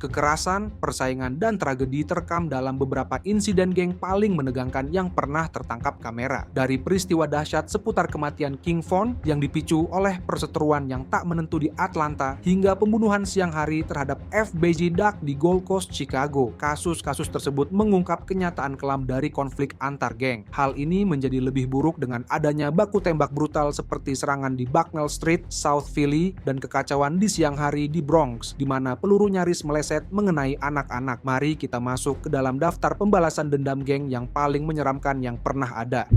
Kekerasan, persaingan, dan tragedi terekam dalam beberapa insiden geng paling menegangkan yang pernah tertangkap kamera. Dari peristiwa dahsyat seputar kematian King Von yang dipicu oleh perseteruan yang tak menentu di Atlanta, hingga pembunuhan siang hari terhadap FBG Duck di Gold Coast, Chicago. Kasus-kasus tersebut mengungkap kenyataan kelam dari konflik antar geng. Hal ini menjadi lebih buruk dengan adanya baku tembak brutal seperti serangan di Bucknell Street, South Philly, dan kekacauan di siang hari di Bronx, di mana peluru nyaris meleset mengenai anak-anak. Mari kita masuk ke dalam daftar pembalasan dendam geng yang paling menyeramkan yang pernah ada.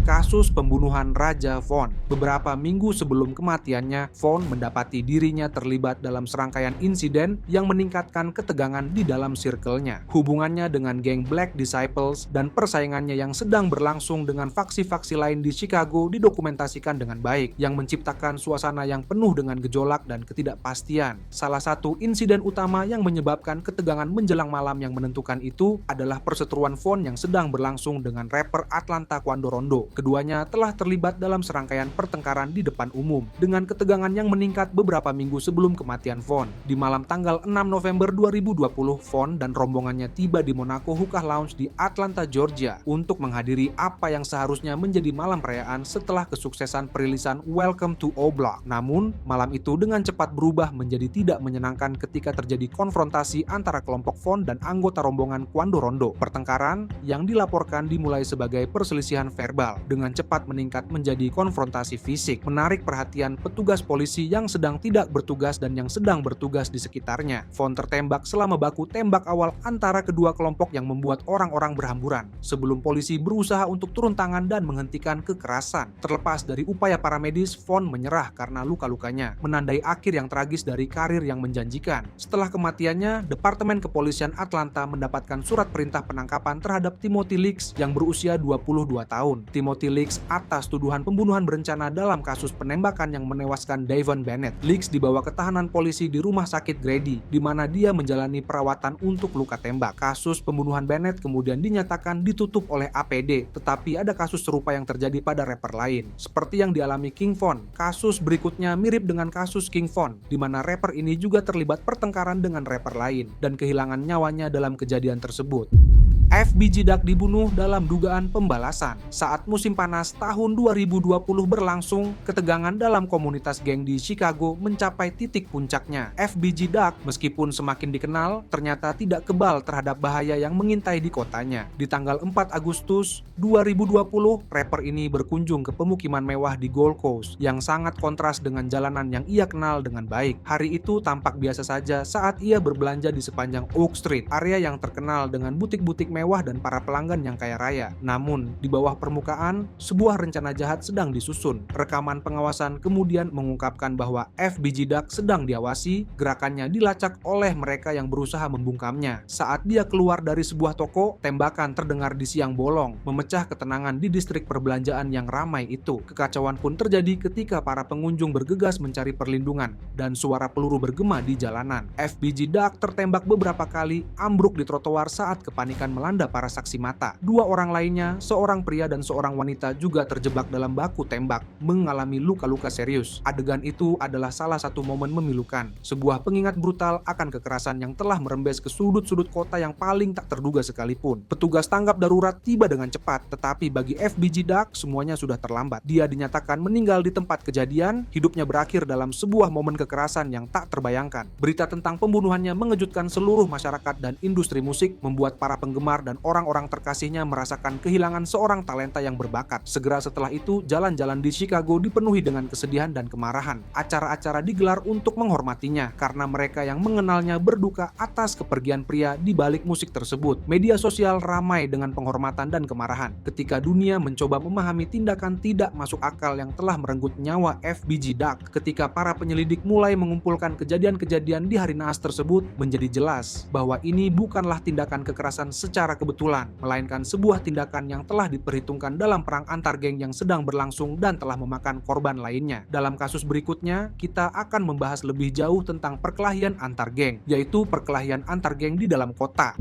Kasus pembunuhan Raja Von. Beberapa minggu sebelum kematiannya, Von mendapati dirinya terlibat dalam serangkaian insiden yang meningkatkan ketegangan di dalam circle-nya. Hubungannya dengan geng Black Disciples dan persaingannya yang sedang berlangsung dengan faksi-faksi lain di Chicago didokumentasikan dengan baik, yang menciptakan suasana yang penuh dengan gejolak dan ketidakpastian. Salah satu insiden utama yang menyebabkan ketegangan menjelang malam yang menentukan itu adalah perseteruan Von yang sedang berlangsung dengan rapper Atlanta Quando Rondo. Keduanya telah terlibat dalam serangkaian pertengkaran di depan umum, dengan ketegangan yang meningkat beberapa minggu sebelum kematian Von. Di malam tanggal 6 November 2020, Von dan rombongannya tiba di Monaco Hookah Lounge di Atlanta, Georgia, untuk menghadiri apa yang seharusnya menjadi malam perayaan setelah kesuksesan perilisan Welcome to O-Block. Namun, malam itu dengan cepat berubah menjadi tidak menyenangkan ketika terjadi konfrontasi antara kelompok Von dan anggota rombongan Quando Rondo. Pertengkaran yang dilaporkan dimulai sebagai perselisihan verbal, dengan cepat meningkat menjadi konfrontasi fisik, menarik perhatian petugas polisi yang sedang tidak bertugas dan yang sedang bertugas di sekitarnya. Von tertembak selama baku tembak awal antara kedua kelompok yang membuat orang-orang berhamburan, sebelum polisi berusaha untuk turun tangan dan menghentikan kekerasan. Terlepas dari upaya para medis, Von menyerah karena luka-lukanya, menandai akhir yang tragis dari karir yang menjanjikan. Setelah kematiannya, Departemen Kepolisian Atlanta mendapatkan surat perintah penangkapan terhadap Timothy Leaks yang berusia 22 tahun. Timothy Leaks atas tuduhan pembunuhan berencana dalam kasus penembakan yang menewaskan Davon Bennett. Leaks dibawa ke tahanan polisi di rumah sakit Grady, di mana dia menjalani perawatan untuk luka tembak. Kasus pembunuhan Bennett kemudian dinyatakan ditutup oleh APD, tetapi ada kasus serupa yang terjadi pada rapper lain, seperti yang dialami King Von. Kasus berikutnya mirip dengan kasus King Von, di mana rapper ini juga terlibat pertengkaran dengan rapper lain dan kehilangan nyawanya dalam kejadian tersebut. FBG Duck dibunuh dalam dugaan pembalasan. Saat musim panas tahun 2020 berlangsung, ketegangan dalam komunitas geng di Chicago mencapai titik puncaknya. FBG Duck, meskipun semakin dikenal, ternyata tidak kebal terhadap bahaya yang mengintai di kotanya. Di tanggal 4 Agustus 2020, rapper ini berkunjung ke pemukiman mewah di Gold Coast yang sangat kontras dengan jalanan yang ia kenal dengan baik. Hari itu tampak biasa saja saat ia berbelanja di sepanjang Oak Street, area yang terkenal dengan butik-butik mewah dan para pelanggan yang kaya raya. Namun, di bawah permukaan, sebuah rencana jahat sedang disusun. Rekaman pengawasan kemudian mengungkapkan bahwa FBG Duck sedang diawasi, gerakannya dilacak oleh mereka yang berusaha membungkamnya. Saat dia keluar dari sebuah toko, tembakan terdengar di siang bolong, memecah ketenangan di distrik perbelanjaan yang ramai itu. Kekacauan pun terjadi ketika para pengunjung bergegas mencari perlindungan, dan suara peluru bergema di jalanan. FBG Duck tertembak beberapa kali, ambruk di trotoar saat kepanikan melanda para saksi mata. Dua orang lainnya, seorang pria dan seorang wanita, juga terjebak dalam baku tembak, mengalami luka-luka serius. Adegan itu adalah salah satu momen memilukan, sebuah pengingat brutal akan kekerasan yang telah merembes ke sudut-sudut kota yang paling tak terduga sekalipun. Petugas tanggap darurat tiba dengan cepat, tetapi bagi FBG Duck semuanya sudah terlambat. Dia dinyatakan meninggal di tempat kejadian, hidupnya berakhir dalam sebuah momen kekerasan yang tak terbayangkan. Berita tentang pembunuhannya mengejutkan seluruh masyarakat dan industri musik, membuat para penggemar dan orang-orang terkasihnya merasakan kehilangan seorang talenta yang berbakat. Segera setelah itu, jalan-jalan di Chicago dipenuhi dengan kesedihan dan kemarahan. Acara-acara digelar untuk menghormatinya karena mereka yang mengenalnya berduka atas kepergian pria di balik musik tersebut. Media sosial ramai dengan penghormatan dan kemarahan ketika dunia mencoba memahami tindakan tidak masuk akal yang telah merenggut nyawa FBG Duck. Ketika para penyelidik mulai mengumpulkan kejadian-kejadian di hari naas tersebut, menjadi jelas bahwa ini bukanlah tindakan kekerasan secara kebetulan, melainkan sebuah tindakan yang telah diperhitungkan dalam perang antar geng yang sedang berlangsung dan telah memakan korban lainnya. Dalam kasus berikutnya, kita akan membahas lebih jauh tentang perkelahian antar geng, yaitu perkelahian antar geng di dalam kota.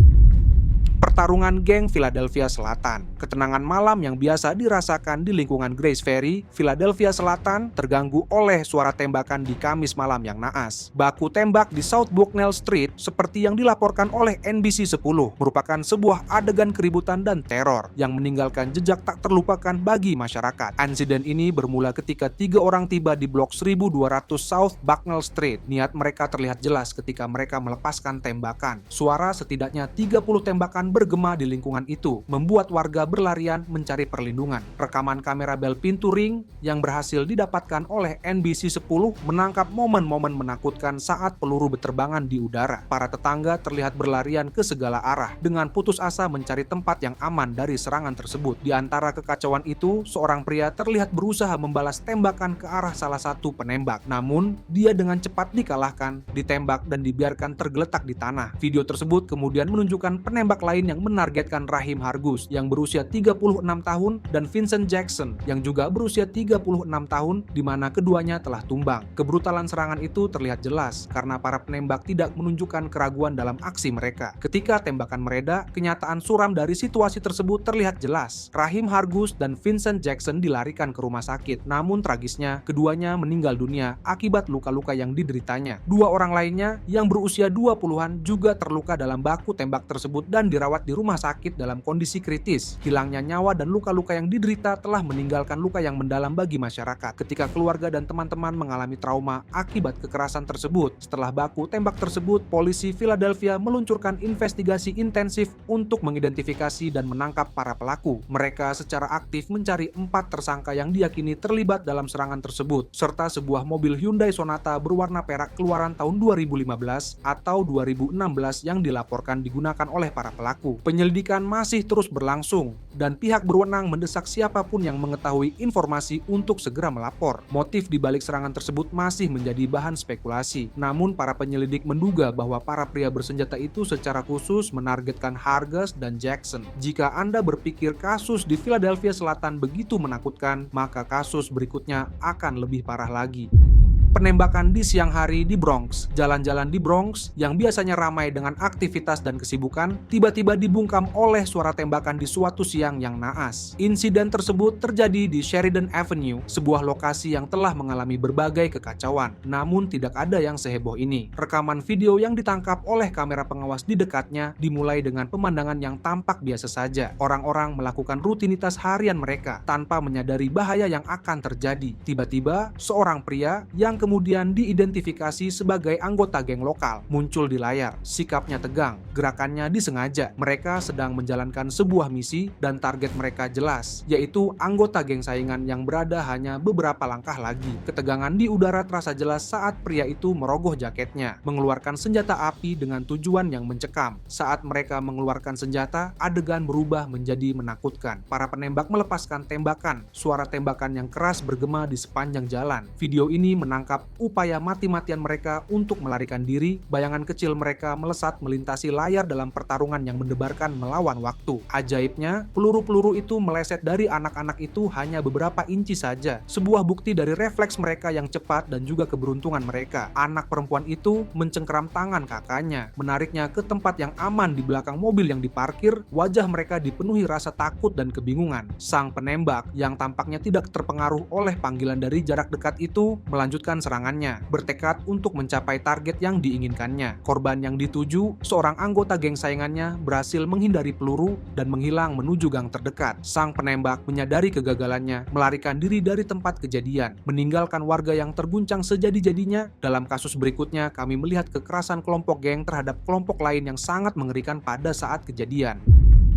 Pertarungan geng Philadelphia Selatan. Ketenangan malam yang biasa dirasakan di lingkungan Grace Ferry, Philadelphia Selatan terganggu oleh suara tembakan di Kamis malam yang naas. Baku tembak di South Bucknell Street seperti yang dilaporkan oleh NBC 10 merupakan sebuah adegan keributan dan teror yang meninggalkan jejak tak terlupakan bagi masyarakat. Insiden ini bermula ketika 3 orang tiba di blok 1200 South Bucknell Street. Niat mereka terlihat jelas ketika mereka melepaskan tembakan. Suara setidaknya 30 tembakan bergema di lingkungan itu, membuat warga berlarian mencari perlindungan. Rekaman kamera bel pintu ring yang berhasil didapatkan oleh NBC 10 menangkap momen-momen menakutkan saat peluru berterbangan di udara. Para tetangga terlihat berlarian ke segala arah dengan putus asa mencari tempat yang aman dari serangan tersebut. Di antara kekacauan itu, seorang pria terlihat berusaha membalas tembakan ke arah salah satu penembak. Namun, dia dengan cepat dikalahkan, ditembak dan dibiarkan tergeletak di tanah. Video tersebut kemudian menunjukkan penembak lain yang menargetkan Raheem Hargus yang berusia 36 tahun dan Vincent Jackson yang juga berusia 36 tahun, di mana keduanya telah tumbang. Kebrutalan serangan itu terlihat jelas karena para penembak tidak menunjukkan keraguan dalam aksi mereka. Ketika tembakan mereda, kenyataan suram dari situasi tersebut terlihat jelas. Raheem Hargus dan Vincent Jackson dilarikan ke rumah sakit, namun tragisnya keduanya meninggal dunia akibat luka-luka yang dideritanya. 2 orang lainnya yang berusia 20-an juga terluka dalam baku tembak tersebut dan dirawat di rumah sakit dalam kondisi kritis. Hilangnya nyawa dan luka-luka yang diderita telah meninggalkan luka yang mendalam bagi masyarakat. Ketika keluarga dan teman-teman mengalami trauma akibat kekerasan tersebut, setelah baku tembak tersebut, polisi Philadelphia meluncurkan investigasi intensif untuk mengidentifikasi dan menangkap para pelaku. Mereka secara aktif mencari 4 tersangka yang diyakini terlibat dalam serangan tersebut, serta sebuah mobil Hyundai Sonata berwarna perak keluaran tahun 2015 atau 2016 yang dilaporkan digunakan oleh para pelaku. Penyelidikan masih terus berlangsung dan pihak berwenang mendesak siapapun yang mengetahui informasi untuk segera melapor. Motif di balik serangan tersebut masih menjadi bahan spekulasi. Namun para penyelidik menduga bahwa para pria bersenjata itu secara khusus menargetkan Hargus dan Jackson. Jika Anda berpikir kasus di Philadelphia Selatan begitu menakutkan, maka kasus berikutnya akan lebih parah lagi. Penembakan di siang hari di Bronx. Jalan-jalan di Bronx yang biasanya ramai dengan aktivitas dan kesibukan, tiba-tiba dibungkam oleh suara tembakan di suatu siang yang naas. Insiden tersebut terjadi di Sheridan Avenue, sebuah lokasi yang telah mengalami berbagai kekacauan, namun tidak ada yang seheboh ini. Rekaman video yang ditangkap oleh kamera pengawas di dekatnya dimulai dengan pemandangan yang tampak biasa saja. Orang-orang melakukan rutinitas harian mereka tanpa menyadari bahaya yang akan terjadi. Tiba-tiba, seorang pria yang kemudian diidentifikasi sebagai anggota geng lokal muncul di layar. Sikapnya tegang, gerakannya disengaja. Mereka sedang menjalankan sebuah misi dan target mereka jelas, yaitu anggota geng saingan yang berada hanya beberapa langkah lagi. Ketegangan di udara terasa jelas saat pria itu merogoh jaketnya, mengeluarkan senjata api dengan tujuan yang mencekam. Saat mereka mengeluarkan senjata, adegan berubah menjadi menakutkan. Para penembak melepaskan tembakan. Suara tembakan yang keras bergema di sepanjang jalan. Video ini menangkap upaya mati-matian mereka untuk melarikan diri. Bayangan kecil mereka melesat melintasi layar dalam pertarungan yang mendebarkan melawan waktu. Ajaibnya, peluru-peluru itu meleset dari anak-anak itu hanya beberapa inci saja. Sebuah bukti dari refleks mereka yang cepat dan juga keberuntungan mereka. Anak perempuan itu mencengkeram tangan kakaknya, menariknya ke tempat yang aman di belakang mobil yang diparkir. Wajah mereka dipenuhi rasa takut dan kebingungan. Sang penembak yang tampaknya tidak terpengaruh oleh panggilan dari jarak dekat itu melanjutkan serangannya, bertekad untuk mencapai target yang diinginkannya. Korban yang dituju, seorang anggota geng saingannya, berhasil menghindari peluru dan menghilang menuju gang terdekat. Sang penembak menyadari kegagalannya, melarikan diri dari tempat kejadian, meninggalkan warga yang terguncang sejadi-jadinya. Dalam kasus berikutnya, kami melihat kekerasan kelompok geng terhadap kelompok lain yang sangat mengerikan pada saat kejadian.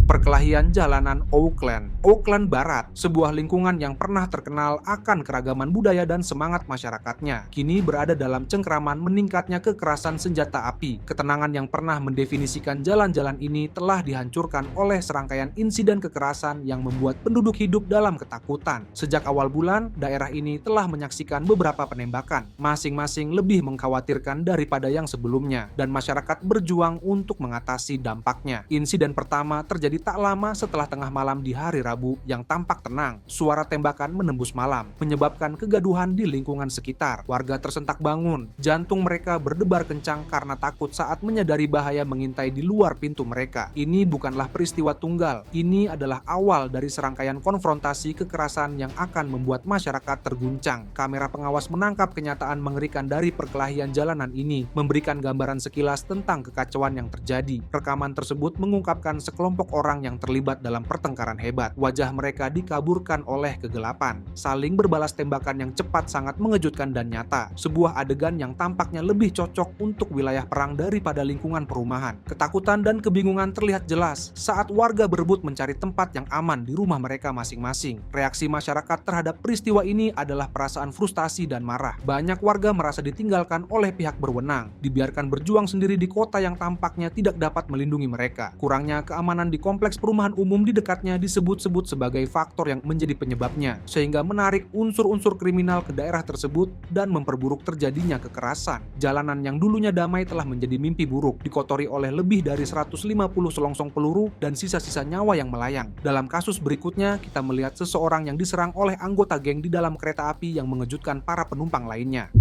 Perkelahian jalanan Oakland. Oakland Barat, sebuah lingkungan yang pernah terkenal akan keragaman budaya dan semangat masyarakatnya, kini berada dalam cengkeraman meningkatnya kekerasan senjata api. Ketenangan yang pernah mendefinisikan jalan-jalan ini telah dihancurkan oleh serangkaian insiden kekerasan yang membuat penduduk hidup dalam ketakutan. Sejak awal bulan, daerah ini telah menyaksikan beberapa penembakan, masing-masing lebih mengkhawatirkan daripada yang sebelumnya, dan masyarakat berjuang untuk mengatasi dampaknya. Insiden pertama terjadi terjadi tak lama setelah tengah malam di hari Rabu yang tampak tenang. Suara tembakan menembus malam, menyebabkan kegaduhan di lingkungan sekitar. Warga tersentak bangun, jantung mereka berdebar kencang karena takut saat menyadari bahaya mengintai di luar pintu mereka. Ini bukanlah peristiwa tunggal, ini adalah awal dari serangkaian konfrontasi kekerasan yang akan membuat masyarakat terguncang. Kamera pengawas menangkap kenyataan mengerikan dari perkelahian jalanan ini, memberikan gambaran sekilas tentang kekacauan yang terjadi. Rekaman tersebut mengungkapkan sekelompok orang yang terlibat dalam pertengkaran hebat. Wajah mereka dikaburkan oleh kegelapan, saling berbalas tembakan yang cepat sangat mengejutkan dan nyata. Sebuah adegan yang tampaknya lebih cocok untuk wilayah perang daripada lingkungan perumahan. Ketakutan dan kebingungan terlihat jelas saat warga berebut mencari tempat yang aman di rumah mereka masing-masing. Reaksi masyarakat terhadap peristiwa ini adalah perasaan frustasi dan marah. Banyak warga merasa ditinggalkan oleh pihak berwenang, dibiarkan berjuang sendiri di kota yang tampaknya tidak dapat melindungi mereka. Kurangnya keamanan di kompleks perumahan umum di dekatnya disebut-sebut sebagai faktor yang menjadi penyebabnya, sehingga menarik unsur-unsur kriminal ke daerah tersebut dan memperburuk terjadinya kekerasan. Jalanan yang dulunya damai telah menjadi mimpi buruk, dikotori oleh lebih dari 150 selongsong peluru dan sisa-sisa nyawa yang melayang. Dalam kasus berikutnya, kita melihat seseorang yang diserang oleh anggota geng di dalam kereta api yang mengejutkan para penumpang lainnya.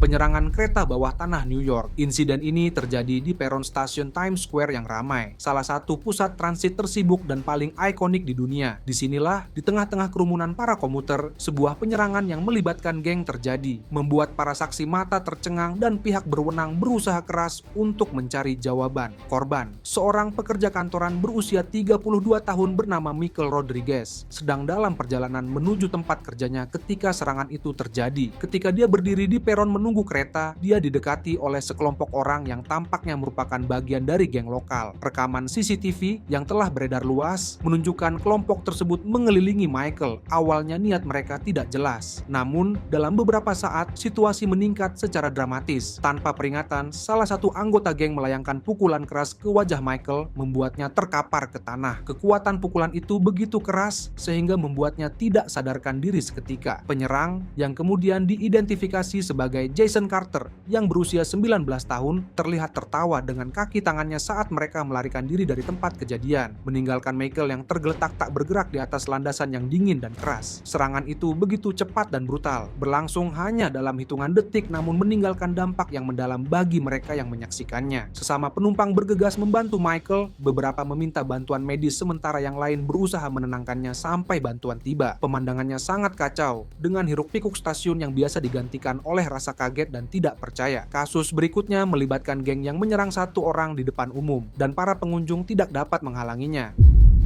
Penyerangan kereta bawah tanah New York. Insiden ini terjadi di peron stasiun Times Square yang ramai, salah satu pusat transit tersibuk dan paling ikonik di dunia. Disinilah, di tengah-tengah kerumunan para komuter, sebuah penyerangan yang melibatkan geng terjadi, membuat para saksi mata tercengang dan pihak berwenang berusaha keras untuk mencari jawaban. Korban, seorang pekerja kantoran berusia 32 tahun bernama Michael Rodriguez, sedang dalam perjalanan menuju tempat kerjanya ketika serangan itu terjadi. Ketika dia berdiri di peron menunggu kereta, dia didekati oleh sekelompok orang yang tampaknya merupakan bagian dari geng lokal. Rekaman CCTV yang telah beredar luas menunjukkan kelompok tersebut mengelilingi Michael. Awalnya niat mereka tidak jelas. Namun, dalam beberapa saat, situasi meningkat secara dramatis. Tanpa peringatan, salah satu anggota geng melayangkan pukulan keras ke wajah Michael, membuatnya terkapar ke tanah. Kekuatan pukulan itu begitu keras sehingga membuatnya tidak sadarkan diri seketika. Penyerang, yang kemudian diidentifikasi sebagai Jason Carter yang berusia 19 tahun terlihat tertawa dengan kaki tangannya saat mereka melarikan diri dari tempat kejadian, meninggalkan Michael yang tergeletak tak bergerak di atas landasan yang dingin dan keras. Serangan itu begitu cepat dan brutal, berlangsung hanya dalam hitungan detik namun meninggalkan dampak yang mendalam bagi mereka yang menyaksikannya. Sesama penumpang bergegas membantu Michael, beberapa meminta bantuan medis sementara yang lain berusaha menenangkannya sampai bantuan tiba. Pemandangannya sangat kacau, dengan hiruk-pikuk stasiun yang biasa digantikan oleh rasa kaget dan tidak percaya. Kasus berikutnya melibatkan geng yang menyerang satu orang di depan umum dan para pengunjung tidak dapat menghalanginya.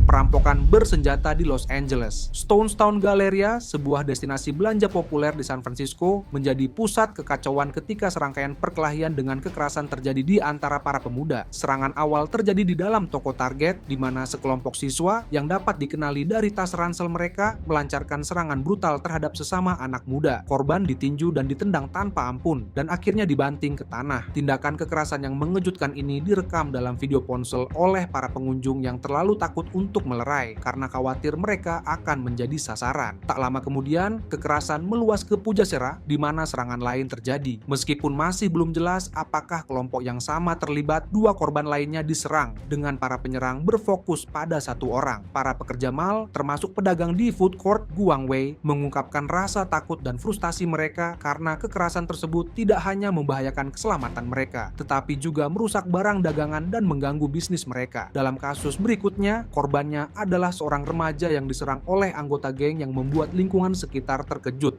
Perampokan bersenjata di Los Angeles. Stonestown Galleria, sebuah destinasi belanja populer di San Francisco, menjadi pusat kekacauan ketika serangkaian perkelahian dengan kekerasan terjadi di antara para pemuda. Serangan awal terjadi di dalam toko Target, di mana sekelompok siswa yang dapat dikenali dari tas ransel mereka melancarkan serangan brutal terhadap sesama anak muda. Korban ditinju dan ditendang tanpa ampun, dan akhirnya dibanting ke tanah. Tindakan kekerasan yang mengejutkan ini direkam dalam video ponsel oleh para pengunjung yang terlalu takut untuk melerai karena khawatir mereka akan menjadi sasaran. Tak lama kemudian, kekerasan meluas ke Pujasera di mana serangan lain terjadi. Meskipun masih belum jelas apakah kelompok yang sama terlibat, dua korban lainnya diserang dengan para penyerang berfokus pada satu orang. Para pekerja mal, termasuk pedagang di food court Guangwei, mengungkapkan rasa takut dan frustasi mereka karena kekerasan tersebut tidak hanya membahayakan keselamatan mereka, tetapi juga merusak barang dagangan dan mengganggu bisnis mereka. Dalam kasus berikutnya, korban adalah seorang remaja yang diserang oleh anggota geng yang membuat lingkungan sekitar terkejut.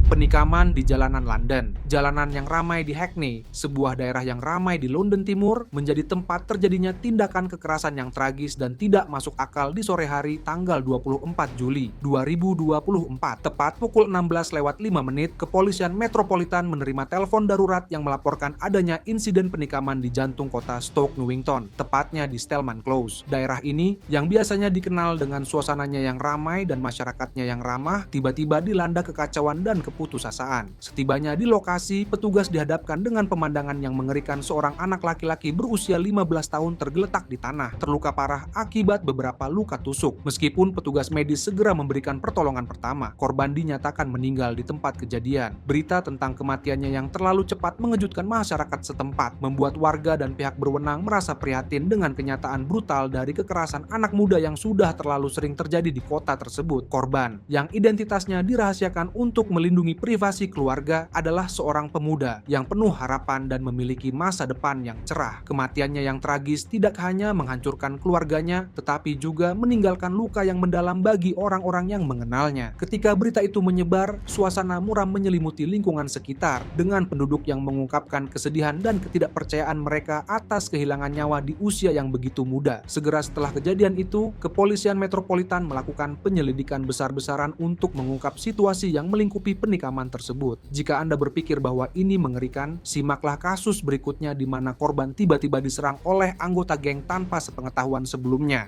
Penikaman di jalanan London. Jalanan yang ramai di Hackney, sebuah daerah yang ramai di London Timur, menjadi tempat terjadinya tindakan kekerasan yang tragis dan tidak masuk akal di sore hari tanggal 24 Juli 2024. Tepat pukul 16:05, Kepolisian Metropolitan menerima telepon darurat yang melaporkan adanya insiden penikaman di jantung kota Stoke Newington, tepatnya di Stillman Close. Daerah ini, yang biasanya dikenal dengan suasananya yang ramai dan masyarakatnya yang ramah, tiba-tiba dilanda kekacauan dan keputusasaan. Setibanya di lokasi, petugas dihadapkan dengan pemandangan yang mengerikan seorang anak laki-laki berusia 15 tahun tergeletak di tanah, terluka parah akibat beberapa luka tusuk. Meskipun petugas medis segera memberikan pertolongan pertama, korban dinyatakan meninggal di tempat kejadian. Berita tentang kematiannya yang terlalu cepat mengejutkan masyarakat setempat, membuat warga dan pihak berwenang merasa prihatin dengan kenyataan brutal dari kekerasan anak muda yang sudah terlalu sering terjadi di kota tersebut. Korban, yang identitasnya dirahasiakan untuk melindungi privasi keluarga, adalah seorang pemuda yang penuh harapan dan memiliki masa depan yang cerah. Kematiannya yang tragis tidak hanya menghancurkan keluarganya, tetapi juga meninggalkan luka yang mendalam bagi orang-orang yang mengenalnya. Ketika berita itu menyebar, suasana muram menyelimuti lingkungan sekitar, dengan penduduk yang mengungkapkan kesedihan dan ketidakpercayaan mereka atas kehilangan nyawa di usia yang begitu muda. Segera setelah kejadian itu, Kepolisian Metropolitan melakukan penyelidikan besar-besaran untuk mengungkap situasi yang melingkupi penikaman tersebut. Jika Anda berpikir bahwa ini mengerikan, simaklah kasus berikutnya di mana korban tiba-tiba diserang oleh anggota geng tanpa sepengetahuan sebelumnya.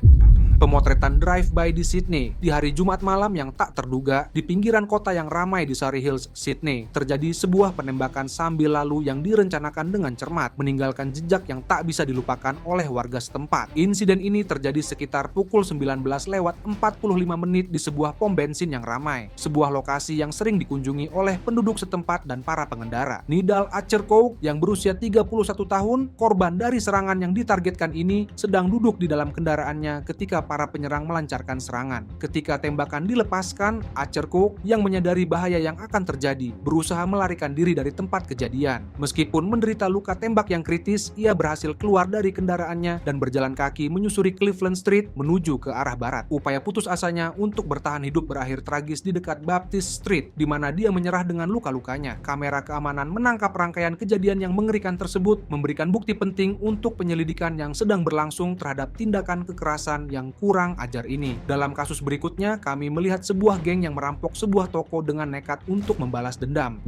Pemotretan drive-by di Sydney di hari Jumat malam yang tak terduga di pinggiran kota yang ramai di Surrey Hills, Sydney. Terjadi sebuah penembakan sambil lalu yang direncanakan dengan cermat, meninggalkan jejak yang tak bisa dilupakan oleh warga setempat. Insiden ini terjadi sekitar pukul 19:45 di sebuah pom bensin yang ramai, sebuah lokasi yang sering dikunjungi oleh penduduk setempat dan para pengendara. Nidal Acherkow yang berusia 31 tahun, korban dari serangan yang ditargetkan ini, sedang duduk di dalam kendaraannya ketika para penyerang melancarkan serangan. Ketika tembakan dilepaskan, Acherkow yang menyadari bahaya yang akan terjadi, berusaha melarikan diri dari tempat kejadian. Meskipun menderita luka tembak yang kritis, ia berhasil keluar dari kendaraannya dan berjalan kaki menyusuri Cleveland Street menuju ke arah barat. Upaya putus asanya untuk bertahan hidup berakhir tragis di dekat Baptist Street, di mana dia menyerah dengan luka-lukanya. Kamera keamanan menangkap rangkaian kejadian yang mengerikan tersebut, memberikan bukti penting untuk penyelidikan yang sedang berlangsung terhadap tindakan kekerasan yang kurang ajar ini. Dalam kasus berikutnya, kami melihat sebuah geng yang merampok sebuah toko dengan nekat untuk membalas dendam.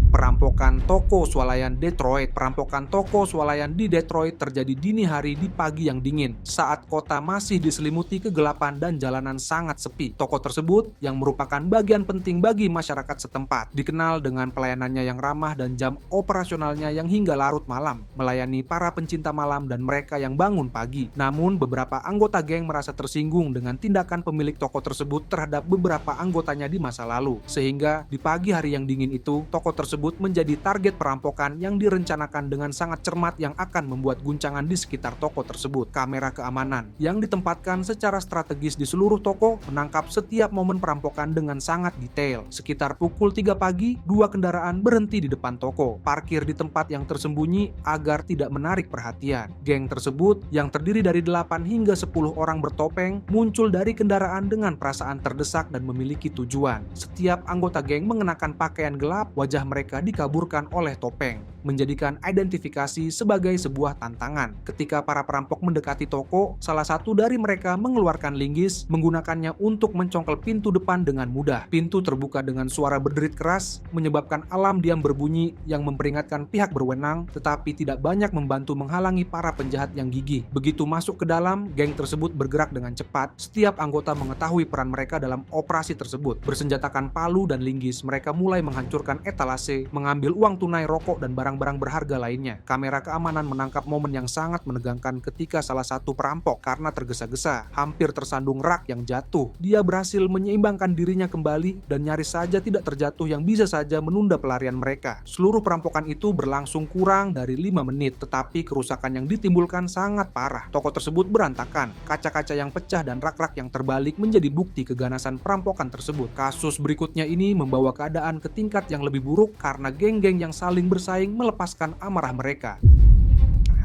Perampokan toko swalayan Detroit. Perampokan toko swalayan di Detroit terjadi dini hari di pagi yang dingin, saat kota masih diselimuti kegelapan dan jalanan sangat sepi. Toko tersebut, yang merupakan bagian penting bagi masyarakat setempat, dikenal dengan pelayanannya yang ramah dan jam operasionalnya yang hingga larut malam, melayani para pencinta malam dan mereka yang bangun pagi. Namun, beberapa anggota geng merasa tersinggung dengan tindakan pemilik toko tersebut terhadap beberapa anggotanya di masa lalu, sehingga di pagi hari yang dingin itu, toko tersebut menjadi target perampokan yang direncanakan dengan sangat cermat yang akan membuat guncangan di sekitar toko tersebut. Kamera keamanan yang ditempatkan secara strategis di seluruh toko menangkap setiap momen perampokan dengan sangat detail. Sekitar pukul 3 pagi, 2 kendaraan berhenti di depan toko, parkir di tempat yang tersembunyi agar tidak menarik perhatian. Geng tersebut, yang terdiri dari 8 hingga 10 orang bertopeng, muncul dari kendaraan dengan perasaan terdesak dan memiliki tujuan. Setiap anggota geng mengenakan pakaian gelap, wajah mereka dikaburkan oleh topeng, menjadikan identifikasi sebagai sebuah tantangan. Ketika para perampok mendekati toko, salah satu dari mereka mengeluarkan linggis, menggunakannya untuk mencongkel pintu depan dengan mudah. Pintu terbuka dengan suara berderit keras, menyebabkan alarm diam berbunyi yang memperingatkan pihak berwenang, tetapi tidak banyak membantu menghalangi para penjahat yang gigih. Begitu masuk ke dalam, geng tersebut bergerak dengan cepat. Setiap anggota mengetahui peran mereka dalam operasi tersebut. Bersenjatakan palu dan linggis, mereka mulai menghancurkan etalase, mengambil uang tunai, rokok, dan barang-barang berharga lainnya. Kamera keamanan menangkap momen yang sangat menegangkan ketika salah satu perampok, karena tergesa-gesa, hampir tersandung rak yang jatuh. Dia berhasil menyeimbangkan dirinya kembali dan nyaris saja tidak terjatuh yang bisa saja menunda pelarian mereka. Seluruh perampokan itu berlangsung kurang dari 5 menit, tetapi kerusakan yang ditimbulkan sangat parah. Toko tersebut berantakan, kaca-kaca yang pecah dan rak-rak yang terbalik menjadi bukti keganasan perampokan tersebut. Kasus berikutnya ini membawa keadaan ke tingkat yang lebih buruk karena geng-geng yang saling bersaing melepaskan amarah mereka.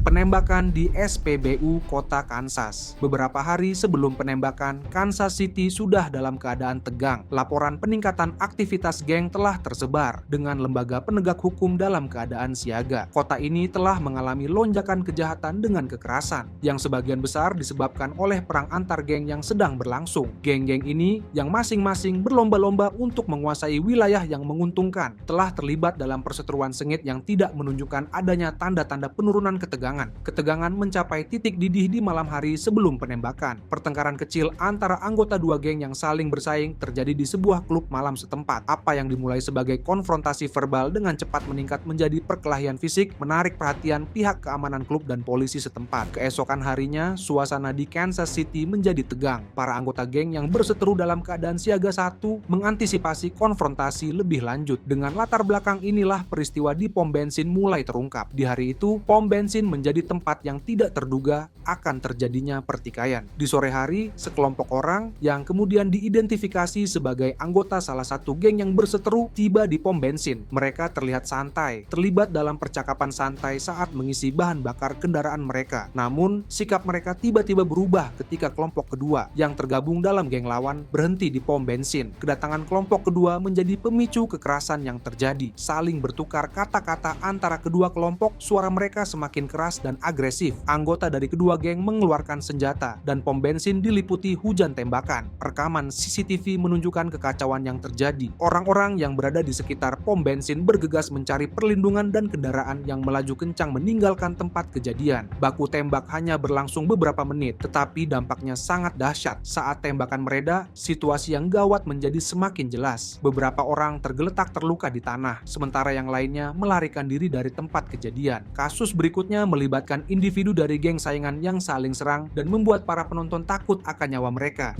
Penembakan di SPBU Kota Kansas. Beberapa hari sebelum penembakan, Kansas City sudah dalam keadaan tegang. Laporan peningkatan aktivitas geng telah tersebar dengan lembaga penegak hukum dalam keadaan siaga. Kota ini telah mengalami lonjakan kejahatan dengan kekerasan, yang sebagian besar disebabkan oleh perang antar geng yang sedang berlangsung. Geng-geng ini, yang masing-masing berlomba-lomba untuk menguasai wilayah yang menguntungkan, telah terlibat dalam perseteruan sengit yang tidak menunjukkan adanya tanda-tanda penurunan ketegangan. ketegangan. Ketegangan mencapai titik didih di malam hari sebelum penembakan. Pertengkaran kecil antara anggota dua geng yang saling bersaing terjadi di sebuah klub malam setempat. Apa yang dimulai sebagai konfrontasi verbal dengan cepat meningkat menjadi perkelahian fisik, menarik perhatian pihak keamanan klub dan polisi setempat. Keesokan harinya, suasana di Kansas City menjadi tegang. Para anggota geng yang berseteru dalam keadaan siaga satu mengantisipasi konfrontasi lebih lanjut. Dengan latar belakang inilah peristiwa di pom bensin mulai terungkap. Di hari itu, pom bensin menjadi tempat yang tidak terduga akan terjadinya pertikaian. Di sore hari, sekelompok orang yang kemudian diidentifikasi sebagai anggota salah satu geng yang berseteru tiba di pom bensin. Mereka terlihat santai, terlibat dalam percakapan santai saat mengisi bahan bakar kendaraan mereka. Namun, sikap mereka tiba-tiba berubah ketika kelompok kedua yang tergabung dalam geng lawan berhenti di pom bensin. Kedatangan kelompok kedua menjadi pemicu kekerasan yang terjadi. Saling bertukar kata-kata antara kedua kelompok, suara mereka semakin keras dan agresif. Anggota dari kedua geng mengeluarkan senjata dan pom bensin diliputi hujan tembakan. Rekaman CCTV menunjukkan kekacauan yang terjadi. Orang-orang yang berada di sekitar pom bensin bergegas mencari perlindungan dan kendaraan yang melaju kencang meninggalkan tempat kejadian. Baku tembak hanya berlangsung beberapa menit, tetapi dampaknya sangat dahsyat. Saat tembakan mereda, situasi yang gawat menjadi semakin jelas. Beberapa orang tergeletak terluka di tanah, sementara yang lainnya melarikan diri dari tempat kejadian. Kasus berikutnya melibatkan individu dari geng saingan yang saling serang dan membuat para penonton takut akan nyawa mereka.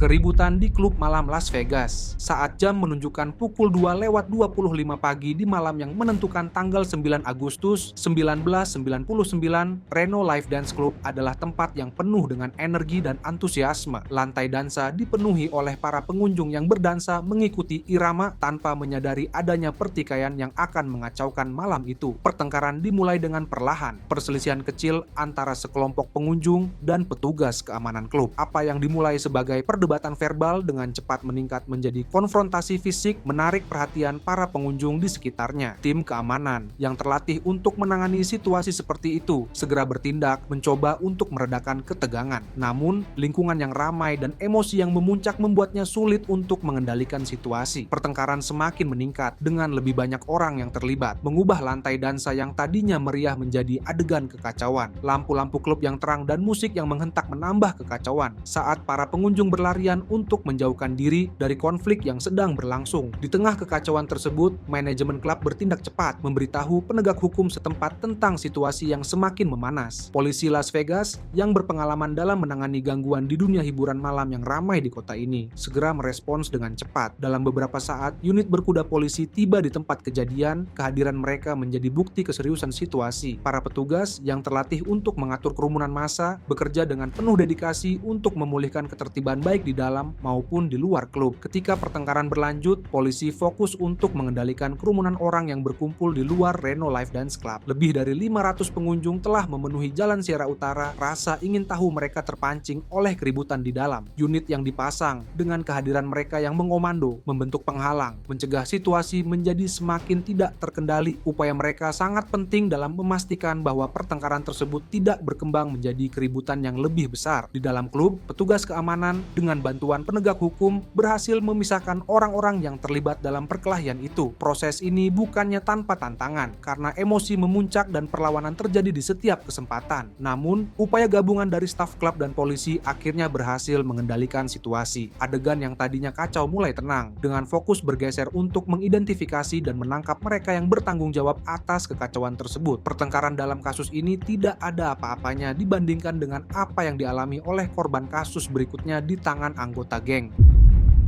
Keributan di klub malam Las Vegas. Saat jam menunjukkan pukul 2:25 pagi di malam yang menentukan tanggal 9 Agustus 1999, Reno Live Dance Club adalah tempat yang penuh dengan energi dan antusiasme. Lantai dansa dipenuhi oleh para pengunjung yang berdansa mengikuti irama tanpa menyadari adanya pertikaian yang akan mengacaukan malam itu. Pertengkaran dimulai dengan perlahan, perselisihan kecil antara sekelompok pengunjung dan petugas keamanan klub. Apa yang dimulai sebagai perdebatan verbal dengan cepat meningkat menjadi konfrontasi fisik, menarik perhatian para pengunjung di sekitarnya. Tim keamanan yang terlatih untuk menangani situasi seperti itu segera bertindak mencoba untuk meredakan ketegangan. Namun, lingkungan yang ramai dan emosi yang memuncak membuatnya sulit untuk mengendalikan situasi. Pertengkaran semakin meningkat dengan lebih banyak orang yang terlibat, mengubah lantai dansa yang tadinya meriah menjadi adegan kekacauan. Lampu-lampu klub yang terang dan musik yang menghentak menambah kekacauan. Saat para pengunjung berlarian untuk menjauhkan diri dari konflik yang sedang berlangsung. Di tengah kekacauan tersebut, manajemen klub bertindak cepat memberitahu penegak hukum setempat tentang situasi yang semakin memanas. Polisi Las Vegas yang berpengalaman dalam menangani gangguan di dunia hiburan malam yang ramai di kota ini segera merespons dengan cepat. Dalam beberapa saat, unit berkuda polisi tiba di tempat kejadian. Kehadiran mereka menjadi bukti keseriusan situasi. Para petugas yang terlatih untuk mengatur kerumunan massa bekerja dengan penuh dedikasi untuk memulihkan ketertiban baik di dalam maupun di luar klub. Ketika pertengkaran berlanjut, polisi fokus untuk mengendalikan kerumunan orang yang berkumpul di luar Reno Live Dance Club. Lebih dari 500 pengunjung telah memenuhi Jalan Sierra Utara. Rasa ingin tahu mereka terpancing oleh keributan di dalam. Unit yang dipasang dengan kehadiran mereka yang mengomando membentuk penghalang, mencegah situasi menjadi semakin tidak terkendali. Upaya mereka sangat penting dalam memastikan bahwa pertengkaran tersebut tidak berkembang menjadi keributan yang lebih besar. Di dalam klub, petugas keamanan dengan bantuan penegak hukum berhasil memisahkan orang-orang yang terlibat dalam perkelahian itu. Proses ini bukannya tanpa tantangan, karena emosi memuncak dan perlawanan terjadi di setiap kesempatan. Namun, upaya gabungan dari staf klub dan polisi akhirnya berhasil mengendalikan situasi. Adegan yang tadinya kacau mulai tenang, dengan fokus bergeser untuk mengidentifikasi dan menangkap mereka yang bertanggung jawab atas kekacauan tersebut. Pertengkaran dalam kasus ini tidak ada apa-apanya dibandingkan dengan apa yang dialami oleh korban kasus berikutnya di tangan anggota geng.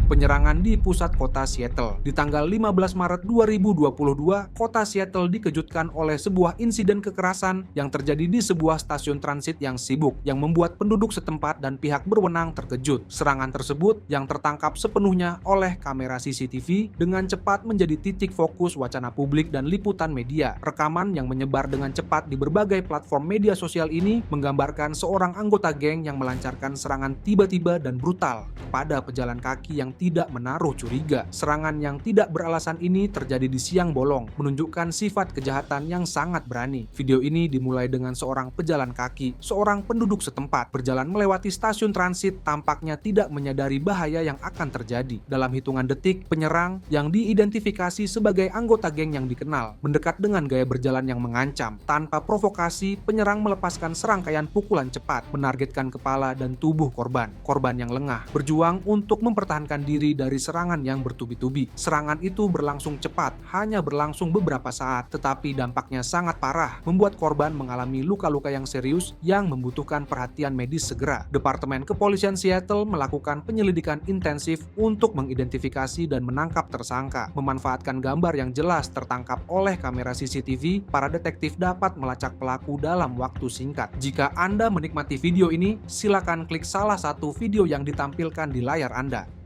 Penyerangan di pusat kota Seattle. Di tanggal 15 Maret 2022, kota Seattle dikejutkan oleh sebuah insiden kekerasan yang terjadi di sebuah stasiun transit yang sibuk, yang membuat penduduk setempat dan pihak berwenang terkejut. Serangan tersebut yang tertangkap sepenuhnya oleh kamera CCTV dengan cepat menjadi titik fokus wacana publik dan liputan media. Rekaman yang menyebar dengan cepat di berbagai platform media sosial ini menggambarkan seorang anggota geng yang melancarkan serangan tiba-tiba dan brutal kepada pejalan kaki yang tidak menaruh curiga. Serangan yang tidak beralasan ini terjadi di siang bolong, menunjukkan sifat kejahatan yang sangat berani. Video ini dimulai dengan seorang pejalan kaki, seorang penduduk setempat, berjalan melewati stasiun transit, tampaknya tidak menyadari bahaya yang akan terjadi. Dalam hitungan detik, penyerang yang diidentifikasi sebagai anggota geng yang dikenal mendekat dengan gaya berjalan yang mengancam. Tanpa provokasi, penyerang melepaskan serangkaian pukulan cepat, menargetkan kepala dan tubuh korban. Korban yang lengah berjuang untuk mempertahankan diri dari serangan yang bertubi-tubi. Serangan itu berlangsung cepat, hanya berlangsung beberapa saat, tetapi dampaknya sangat parah, membuat korban mengalami luka-luka yang serius yang membutuhkan perhatian medis segera. Departemen Kepolisian Seattle melakukan penyelidikan intensif untuk mengidentifikasi dan menangkap tersangka. Memanfaatkan gambar yang jelas tertangkap oleh kamera CCTV, para detektif dapat melacak pelaku dalam waktu singkat. Jika Anda menikmati video ini, silakan klik salah satu video yang ditampilkan di layar Anda.